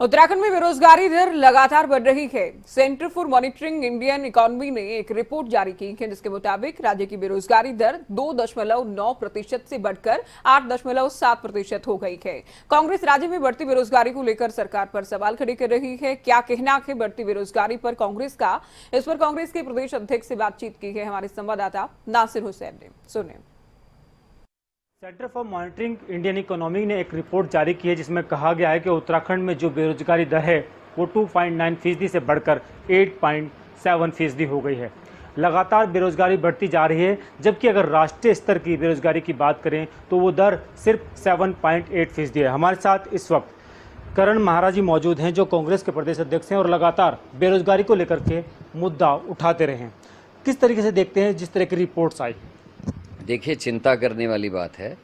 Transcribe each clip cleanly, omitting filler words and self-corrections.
उत्तराखंड में बेरोजगारी दर लगातार बढ़ रही है। Centre for monitoring Indian economy ने एक रिपोर्ट जारी की है, जिसके मुताबिक राज्य की बेरोजगारी दर 2.9% से बढ़कर 8.7% हो गई है। कांग्रेस राज्य में बढ़ती बेरोजगारी को लेकर सरकार पर सवाल खड़े कर रही है। क्या कहना है बढ़ती बेरोजगारी पर कांग्रेस का? इस पर कांग्रेस के प्रदेश अध्यक्ष से बातचीत की है हमारे संवाददाता नासिर हुसैन ने। सुने। Centre for monitoring Indian economy ने एक रिपोर्ट जारी की है, जिसमें कहा गया है कि उत्तराखंड में जो बेरोजगारी दर है वो 2.9% से बढ़कर 8.7% हो गई है। लगातार बेरोजगारी बढ़ती जा रही है, जबकि अगर राष्ट्रीय स्तर की बेरोजगारी की बात करें तो वो दर सिर्फ 7.8% है। हमारे साथ इस वक्त करण महाराज जी मौजूद हैं, जो कांग्रेस के प्रदेश अध्यक्ष हैं और लगातार बेरोजगारी को लेकर के मुद्दा उठाते रहे हैं। किस तरीके से देखते हैं जिस तरह की रिपोर्ट्स आई? देखिए, चिंता करने वाली बात है।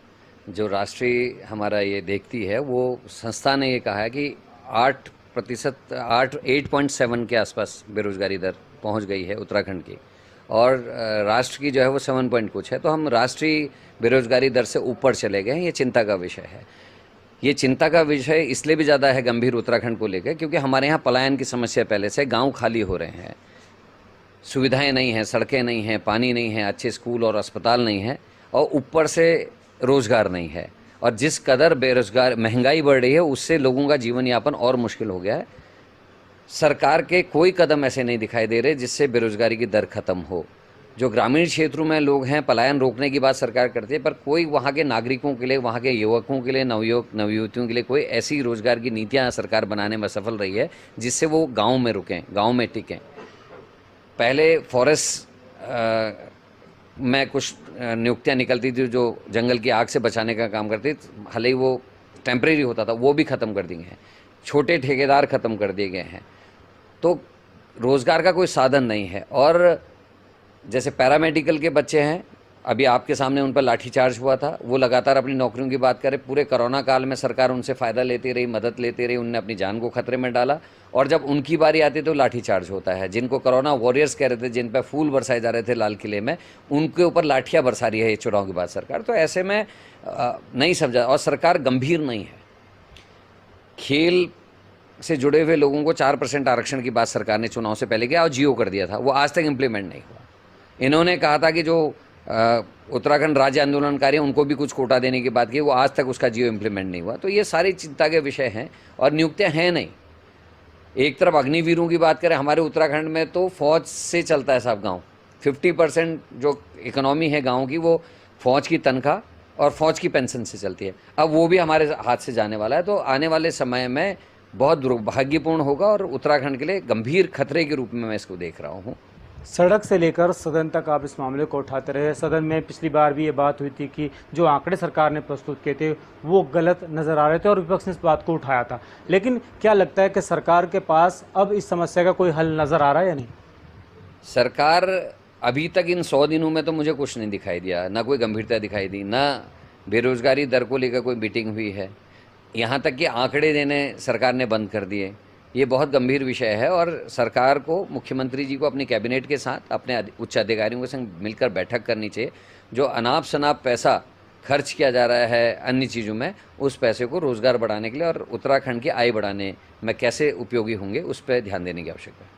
जो राष्ट्रीय हमारा ये देखती है, वो संस्था ने ये कहा है कि 8.7 के आसपास बेरोजगारी दर पहुंच गई है उत्तराखंड की, और राष्ट्र की जो है वो 7 पॉइंट कुछ है। तो हम राष्ट्रीय बेरोजगारी दर से ऊपर चले गए हैं। ये चिंता का विषय है। ये चिंता का विषय इसलिए भी ज़्यादा है गंभीर उत्तराखंड को लेकर, क्योंकि हमारे यहाँ पलायन की समस्या पहले से, गाँव खाली हो रहे हैं, सुविधाएं नहीं हैं, सड़कें नहीं हैं, पानी नहीं है, अच्छे स्कूल और अस्पताल नहीं है, और ऊपर से रोज़गार नहीं है। और जिस कदर बेरोजगार महंगाई बढ़ रही है, उससे लोगों का जीवन यापन और मुश्किल हो गया है। सरकार के कोई कदम ऐसे नहीं दिखाई दे रहे जिससे बेरोजगारी की दर खत्म हो। जो ग्रामीण क्षेत्रों में लोग हैं, पलायन रोकने की बात सरकार करती है, पर कोई वहाँ के नागरिकों के लिए, वहाँ के युवकों के लिए, नवयुवक नवयुवतियों के लिए कोई ऐसी रोजगार की नीतियाँ सरकार बनाने में सफल रही है जिससे वो गाँव में रुकें, गाँव में टिकें। पहले फॉरेस्ट में कुछ नियुक्तियां निकलती थी जो जंगल की आग से बचाने का काम करती थी, भले ही वो टेम्परेरी होता था, वो भी ख़त्म कर दिए हैं। छोटे ठेकेदार ख़त्म कर दिए गए हैं। तो रोज़गार का कोई साधन नहीं है। और जैसे पैरामेडिकल के बच्चे हैं, अभी आपके सामने उन पर लाठीचार्ज हुआ था, वो लगातार अपनी नौकरियों की बात करें। पूरे कोरोना काल में सरकार उनसे फ़ायदा लेती रही, मदद लेती रही, उनने अपनी जान को खतरे में डाला, और जब उनकी बारी आती तो लाठीचार्ज होता है। जिनको कोरोना वॉरियर्स कह रहे थे, जिन पर फूल बरसाए जा रहे थे लाल किले में, उनके ऊपर लाठियाँ बरसा रही है ये चुनाव के बाद सरकार। तो ऐसे में नहीं समझा, और सरकार गंभीर नहीं है। खेल से जुड़े हुए लोगों को 4% आरक्षण की बात सरकार ने चुनाव से पहले किया और जियो कर दिया था, वो आज तक इम्प्लीमेंट नहीं हुआ। इन्होंने कहा था कि जो उत्तराखंड राज्य आंदोलनकारी उनको भी कुछ कोटा देने की बात की, वो आज तक उसका जियो इम्प्लीमेंट नहीं हुआ। तो ये सारी चिंता के विषय हैं, और नियुक्तियां हैं नहीं। एक तरफ अग्निवीरों की बात करें, हमारे उत्तराखंड में तो फौज से चलता है साहब गांव। 50% जो इकोनॉमी है गांव की, वो फौज की तनख्वाह और फौज की पेंशन से चलती है। अब वो भी हमारे हाथ से जाने वाला है। तो आने वाले समय में बहुत दुर्भाग्यपूर्ण होगा, और उत्तराखंड के लिए गंभीर खतरे के रूप में मैं इसको देख रहा हूँ। सड़क से लेकर सदन तक आप इस मामले को उठाते रहे। सदन में पिछली बार भी ये बात हुई थी कि जो आंकड़े सरकार ने प्रस्तुत किए थे वो गलत नज़र आ रहे थे, और विपक्ष ने इस बात को उठाया था। लेकिन क्या लगता है कि सरकार के पास अब इस समस्या का कोई हल नज़र आ रहा है या नहीं? सरकार अभी तक इन 100 दिनों में तो मुझे कुछ नहीं दिखाई दिया, ना कोई गंभीरता दिखाई दी, ना बेरोजगारी दर को लेकर कोई मीटिंग हुई है। यहाँ तक कि आंकड़े देने सरकार ने बंद कर दिए। ये बहुत गंभीर विषय है, और सरकार को, मुख्यमंत्री जी को अपनी कैबिनेट के साथ, अपने उच्च अधिकारियों के संग मिलकर बैठक करनी चाहिए। जो अनाप शनाप पैसा खर्च किया जा रहा है अन्य चीज़ों में, उस पैसे को रोज़गार बढ़ाने के लिए और उत्तराखंड की आय बढ़ाने में कैसे उपयोगी होंगे, उस पर ध्यान देने की आवश्यकता है।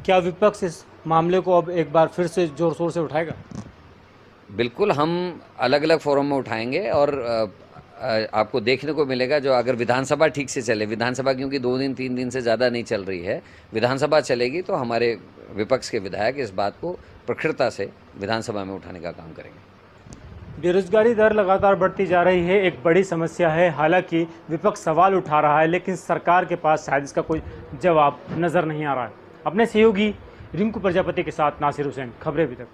क्या विपक्ष इस मामले को अब एक बार फिर से जोर शोर से उठाएगा? बिल्कुल, हम अलग अलग फोरम में उठाएंगे, और आपको देखने को मिलेगा, जो अगर विधानसभा ठीक से चले, विधानसभा क्योंकि 2 दिन 3 दिन से ज़्यादा नहीं चल रही है, विधानसभा चलेगी तो हमारे विपक्ष के विधायक इस बात को प्रखरता से विधानसभा में उठाने का काम करेंगे। बेरोजगारी दर लगातार बढ़ती जा रही है, एक बड़ी समस्या है। हालांकि विपक्ष सवाल उठा रहा है, लेकिन सरकार के पास शायद इसका कोई जवाब नज़र नहीं आ रहा है। अपने सहयोगी रिंकू प्रजापति के साथ नासिर हुसैन, खबरें अभी तक।